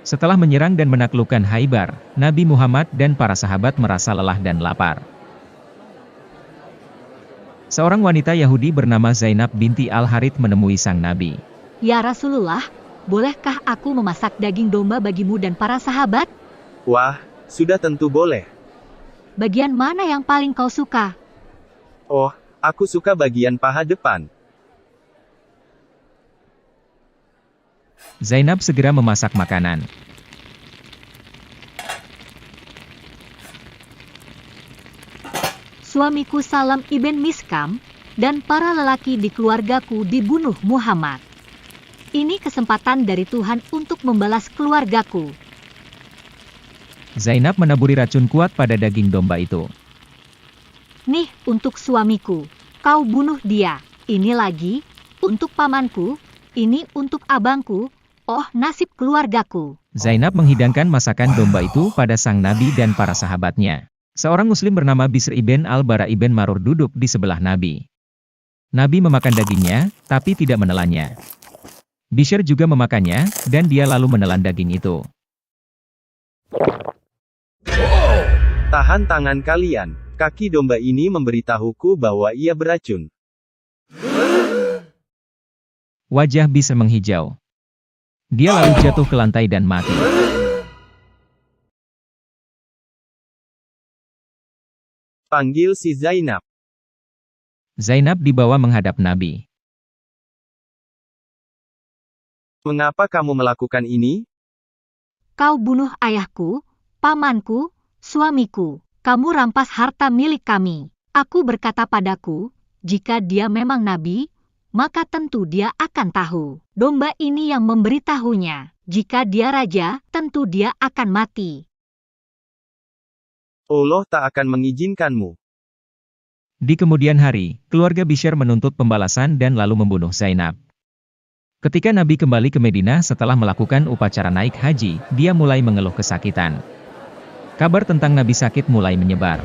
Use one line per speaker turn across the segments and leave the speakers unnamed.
Setelah menyerang dan menaklukkan Khaybar, Nabi Muhammad dan para sahabat merasa lelah dan lapar. Seorang wanita Yahudi bernama Zainab binti Al-Harits menemui sang Nabi.
Ya Rasulullah, bolehkah aku memasak daging domba bagimu dan para sahabat?
Wah, sudah tentu boleh.
Bagian mana yang paling kau suka?
Oh, aku suka bagian paha depan.
Zainab segera memasak makanan.
Suamiku Salam ibn Miskam, dan para lelaki di keluargaku dibunuh Muhammad. Ini kesempatan dari Tuhan untuk membalas keluargaku.
Zainab menaburi racun kuat pada daging domba itu.
Nih untuk suamiku, kau bunuh dia. Ini lagi, untuk pamanku, ini untuk abangku, oh nasib keluargaku.
Zainab menghidangkan masakan domba itu pada sang Nabi dan para sahabatnya. Seorang muslim bernama Bishr ibn Al-Bara ibn Marur duduk di sebelah Nabi. Nabi memakan dagingnya, tapi tidak menelannya. Bishr juga memakannya, dan dia lalu menelan daging itu.
Tahan tangan kalian, kaki domba ini memberitahuku bahwa ia beracun.
Wajah Bishr menghijau. Dia lalu jatuh ke lantai dan mati.
Panggil si Zainab.
Zainab dibawa menghadap Nabi.
Mengapa kamu melakukan ini?
Kau bunuh ayahku, pamanku, suamiku. Kamu rampas harta milik kami. Aku berkata padaku, jika dia memang nabi, maka tentu dia akan tahu. Domba ini yang memberitahunya. Jika dia raja, tentu dia akan mati.
Allah tak akan mengizinkanmu.
Di kemudian hari, keluarga Bishr menuntut pembalasan dan lalu membunuh Zainab. Ketika Nabi kembali ke Madinah setelah melakukan upacara naik haji, dia mulai mengeluh kesakitan. Kabar tentang Nabi sakit mulai menyebar.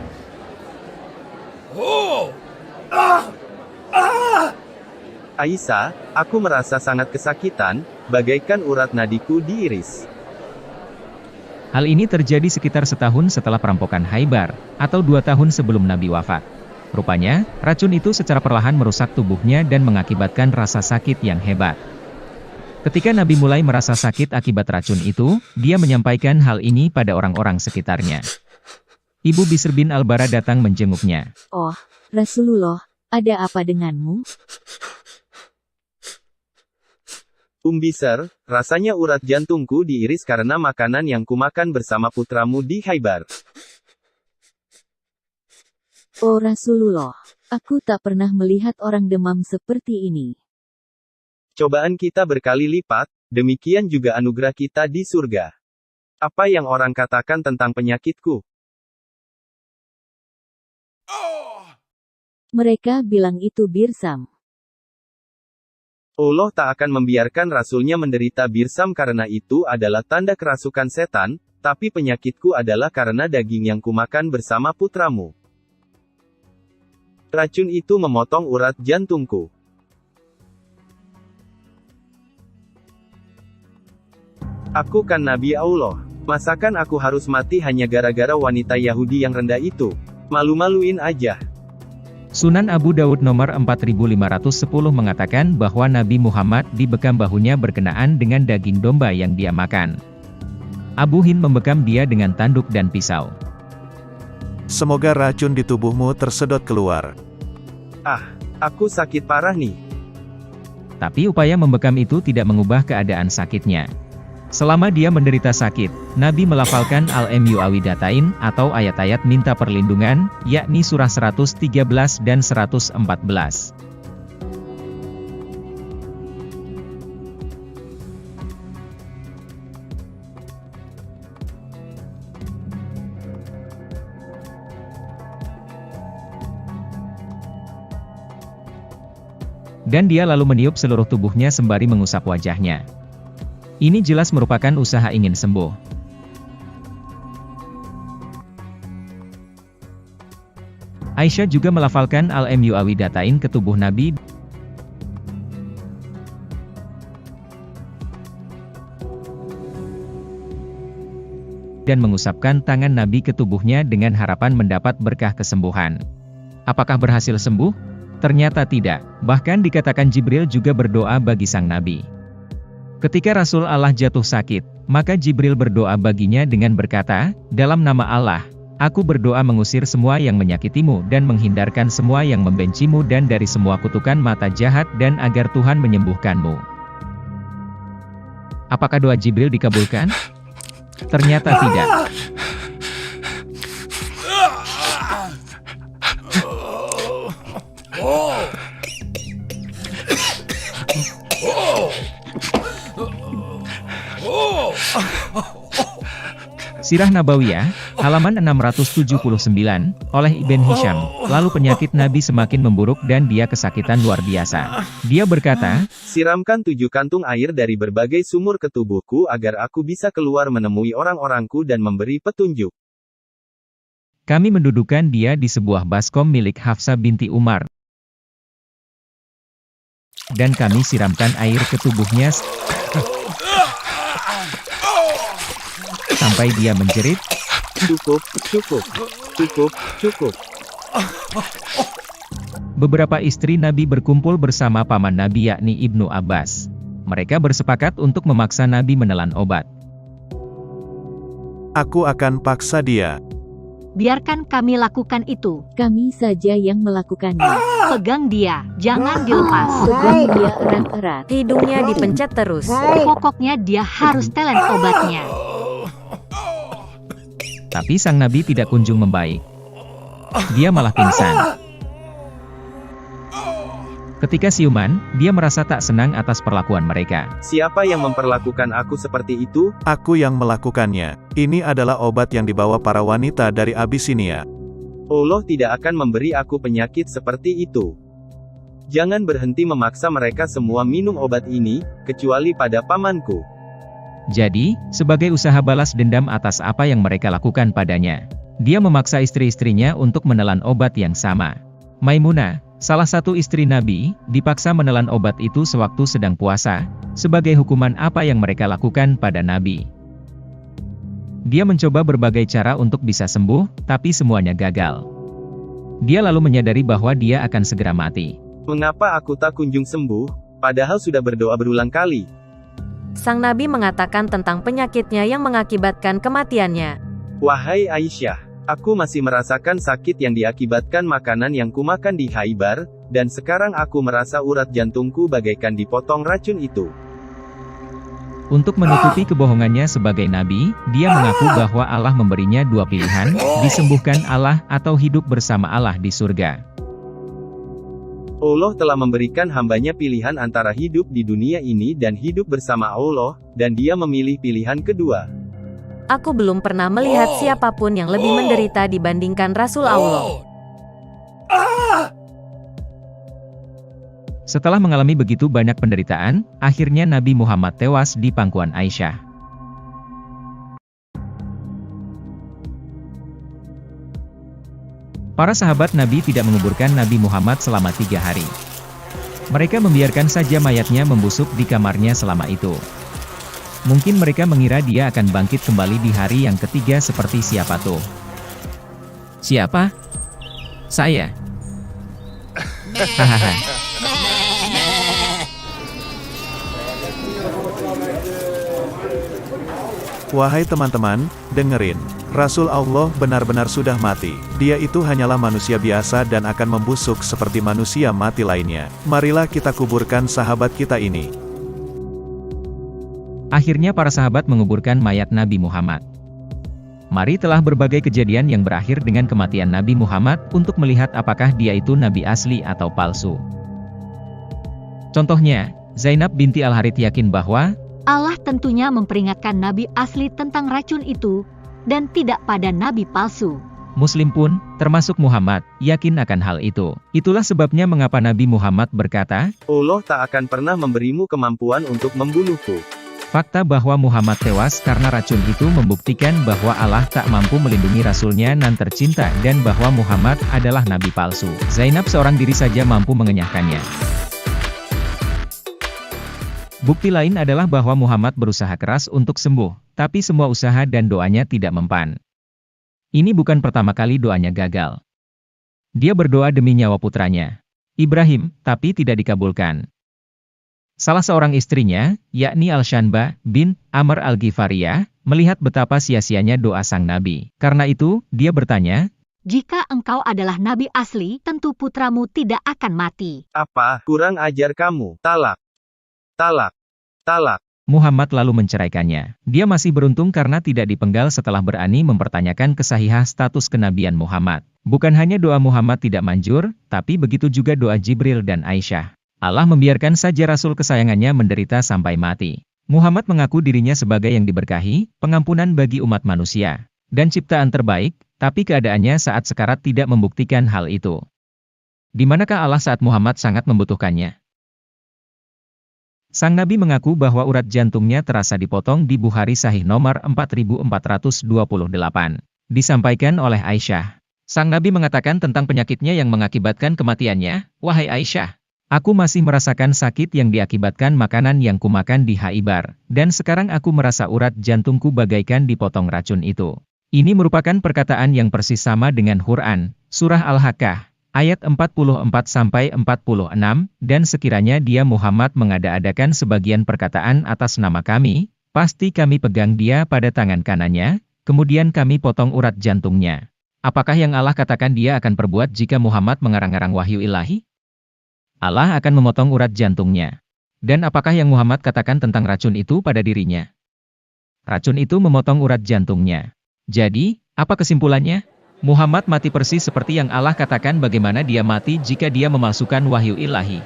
Aisyah, aku merasa sangat kesakitan, bagaikan urat nadiku diiris.
Hal ini terjadi sekitar setahun setelah perampokan Khaybar, atau 2 tahun sebelum Nabi wafat. Rupanya, racun itu secara perlahan merusak tubuhnya dan mengakibatkan rasa sakit yang hebat. Ketika Nabi mulai merasa sakit akibat racun itu, dia menyampaikan hal ini pada orang-orang sekitarnya. Ibu Bishr bin Al-Bara datang menjenguknya.
Oh, Rasulullah, ada apa denganmu?
Bishr, rasanya urat jantungku diiris karena makanan yang kumakan bersama putramu di Khaybar.
Oh Rasulullah, aku tak pernah melihat orang demam seperti ini.
Cobaan kita berkali lipat, demikian juga anugerah kita di surga. Apa yang orang katakan tentang penyakitku?
Mereka bilang itu birsam.
Allah tak akan membiarkan Rasulnya menderita birsam karena itu adalah tanda kerasukan setan, tapi penyakitku adalah karena daging yang kumakan bersama putramu. Racun itu memotong urat jantungku. Aku kan Nabi Allah. Masakan aku harus mati hanya gara-gara wanita Yahudi yang rendah itu? Malu-maluin aja.
Sunan Abu Daud nomor 4510 mengatakan bahwa Nabi Muhammad dibekam bahunya berkenaan dengan daging domba yang dia makan. Abu Hind membekam dia dengan tanduk dan pisau.
Semoga racun di tubuhmu tersedot keluar.
Ah, aku sakit parah nih.
Tapi upaya membekam itu tidak mengubah keadaan sakitnya. Selama dia menderita sakit, Nabi melafalkan Al-Mu'awwidhatain atau ayat-ayat minta perlindungan, yakni surah 113 dan 114. Dan dia lalu meniup seluruh tubuhnya sembari mengusap wajahnya. Ini jelas merupakan usaha ingin sembuh. Aisyah juga melafalkan Al-Mu'awwidhatain ke tubuh Nabi. dan mengusapkan tangan Nabi ke tubuhnya dengan harapan mendapat berkah kesembuhan. Apakah berhasil sembuh? Ternyata tidak. Bahkan dikatakan Jibril juga berdoa bagi sang Nabi. Ketika Rasul Allah jatuh sakit, maka Jibril berdoa baginya dengan berkata, "Dalam nama Allah, aku berdoa mengusir semua yang menyakitimu dan menghindarkan semua yang membencimu dan dari semua kutukan mata jahat dan agar Tuhan menyembuhkanmu." Apakah doa Jibril dikabulkan? Ternyata tidak. Sirah Nabawiyah, halaman 679, oleh Ibn Hisham. Lalu penyakit Nabi semakin memburuk dan dia kesakitan luar biasa. Dia berkata,
"Siramkan 7 kantung air dari berbagai sumur ke tubuhku agar aku bisa keluar menemui orang-orangku dan memberi petunjuk."
Kami mendudukan dia di sebuah baskom milik Hafsah binti Umar. Dan kami siramkan air ke tubuhnya sampai dia menjerit,
"Cukup, cukup, cukup, cukup."
Beberapa istri Nabi berkumpul bersama paman Nabi yakni Ibnu Abbas. Mereka bersepakat untuk memaksa Nabi menelan obat.
Aku akan paksa dia.
Biarkan kami lakukan itu.
Kami saja yang melakukannya.
Pegang dia, jangan dilepas.
Pegang dia erat-erat.
Hidungnya dipencet terus.
Pokoknya dia harus telan obatnya.
Tapi sang Nabi tidak kunjung membaik. Dia malah pingsan. Ketika siuman, dia merasa tak senang atas perlakuan mereka.
"Siapa yang memperlakukan aku seperti itu?"
Aku yang melakukannya. Ini adalah obat yang dibawa para wanita dari Abisinia.
Allah tidak akan memberi aku penyakit seperti itu. Jangan berhenti memaksa mereka semua minum obat ini, kecuali pada pamanku.
Jadi, sebagai usaha balas dendam atas apa yang mereka lakukan padanya, dia memaksa istri-istrinya untuk menelan obat yang sama. Maimunah, salah satu istri Nabi, dipaksa menelan obat itu sewaktu sedang puasa, sebagai hukuman apa yang mereka lakukan pada Nabi. Dia mencoba berbagai cara untuk bisa sembuh, tapi semuanya gagal. Dia lalu menyadari bahwa dia akan segera mati.
"Mengapa aku tak kunjung sembuh, padahal sudah berdoa berulang kali?"
Sang Nabi mengatakan tentang penyakitnya yang mengakibatkan kematiannya.
"Wahai Aisyah, aku masih merasakan sakit yang diakibatkan makanan yang kumakan di Khaybar, dan sekarang aku merasa urat jantungku bagaikan dipotong racun itu."
Untuk menutupi kebohongannya sebagai Nabi, dia mengaku bahwa Allah memberinya 2 pilihan, disembuhkan Allah atau hidup bersama Allah di surga.
Allah telah memberikan hambanya pilihan antara hidup di dunia ini dan hidup bersama Allah, dan dia memilih pilihan kedua.
Aku belum pernah melihat siapapun yang lebih menderita dibandingkan Rasul Allah.
Setelah mengalami begitu banyak penderitaan, akhirnya Nabi Muhammad tewas di pangkuan Aisyah. Para sahabat Nabi tidak menguburkan Nabi Muhammad selama 3 hari. Mereka membiarkan saja mayatnya membusuk di kamarnya selama itu. Mungkin mereka mengira dia akan bangkit kembali di hari yang ketiga seperti siapa tuh? Siapa? Saya. Hahaha.
Wahai teman-teman, dengerin. Rasul Allah benar-benar sudah mati. Dia itu hanyalah manusia biasa dan akan membusuk seperti manusia mati lainnya. Marilah kita kuburkan sahabat kita ini.
Akhirnya para sahabat menguburkan mayat Nabi Muhammad. Mari telah berbagai kejadian yang berakhir dengan kematian Nabi Muhammad untuk melihat apakah dia itu Nabi asli atau palsu. Contohnya, Zainab binti Al-Harith yakin bahwa
Allah tentunya memperingatkan Nabi asli tentang racun itu, dan tidak pada Nabi palsu.
Muslim pun, termasuk Muhammad, yakin akan hal itu. Itulah sebabnya mengapa Nabi Muhammad berkata,
Allah tak akan pernah memberimu kemampuan untuk membunuhku.
fakta bahwa Muhammad tewas karena racun itu membuktikan bahwa Allah tak mampu melindungi Rasulnya nan tercinta dan bahwa Muhammad adalah Nabi palsu. Zainab seorang diri saja mampu mengenyahkannya. Bukti lain adalah bahwa Muhammad berusaha keras untuk sembuh, tapi semua usaha dan doanya tidak mempan. Ini bukan pertama kali doanya gagal. Dia berdoa demi nyawa putranya, Ibrahim, tapi tidak dikabulkan. Salah seorang istrinya, yakni Al-Shanbah bin Amr Al-Ghifariyah, melihat betapa sia-sianya doa sang nabi. Karena itu, dia bertanya,
Jika engkau adalah nabi asli, tentu putramu tidak akan mati.
Apa? Kurang ajar kamu. Talak. Talak. Talak.
Muhammad lalu menceraikannya. Dia masih beruntung karena tidak dipenggal setelah berani mempertanyakan kesahihan status kenabian Muhammad. Bukan hanya doa Muhammad tidak manjur, tapi begitu juga doa Jibril dan Aisyah. Allah membiarkan saja Rasul kesayangannya menderita sampai mati. Muhammad mengaku dirinya sebagai yang diberkahi, pengampunan bagi umat manusia, dan ciptaan terbaik, tapi keadaannya saat sekarat tidak membuktikan hal itu. Di manakah Allah saat Muhammad sangat membutuhkannya? Sang Nabi mengaku bahwa urat jantungnya terasa dipotong di Bukhari Sahih nomor 4428. Disampaikan oleh Aisyah. Sang Nabi mengatakan tentang penyakitnya yang mengakibatkan kematiannya, "Wahai Aisyah, aku masih merasakan sakit yang diakibatkan makanan yang kumakan di Khaibar, dan sekarang aku merasa urat jantungku bagaikan dipotong racun itu." Ini merupakan perkataan yang persis sama dengan Quran, Surah Al-Haqqah, ayat 44-46, dan sekiranya dia Muhammad mengada-adakan sebagian perkataan atas nama kami, pasti kami pegang dia pada tangan kanannya, kemudian kami potong urat jantungnya. Apakah yang Allah katakan dia akan perbuat jika Muhammad mengarang-arang wahyu ilahi? Allah akan memotong urat jantungnya. Dan apakah yang Muhammad katakan tentang racun itu pada dirinya? Racun itu memotong urat jantungnya. Jadi, apa kesimpulannya? Muhammad mati persis seperti yang Allah katakan bagaimana dia mati jika dia memalsukan wahyu ilahi.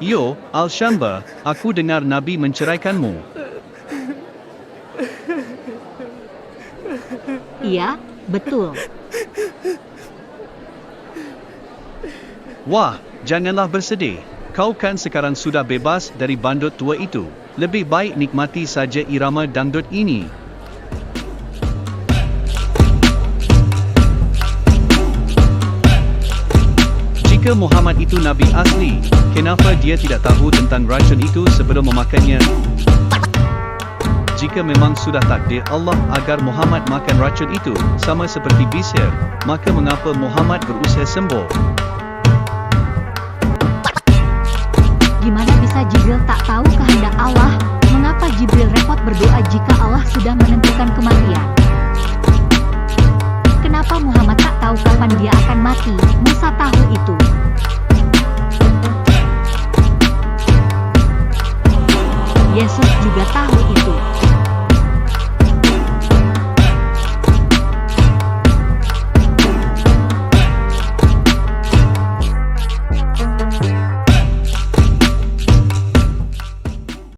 Yo, Al-Shanbah, aku dengar Nabi menceraikanmu.
Iya, betul.
Wah, janganlah bersedih. Kau kan sekarang sudah bebas dari bandut tua itu. Lebih baik nikmati saja irama dangdut ini. Jika Muhammad itu Nabi asli, kenapa dia tidak tahu tentang racun itu sebelum memakannya? Jika memang sudah takdir Allah agar Muhammad makan racun itu, sama seperti Bishr, maka mengapa Muhammad berusaha sembuh?
Gimana bisa Jibril tak tahu kehendak Allah? Mengapa Jibril repot berdoa jika Allah sudah menentukan kematian?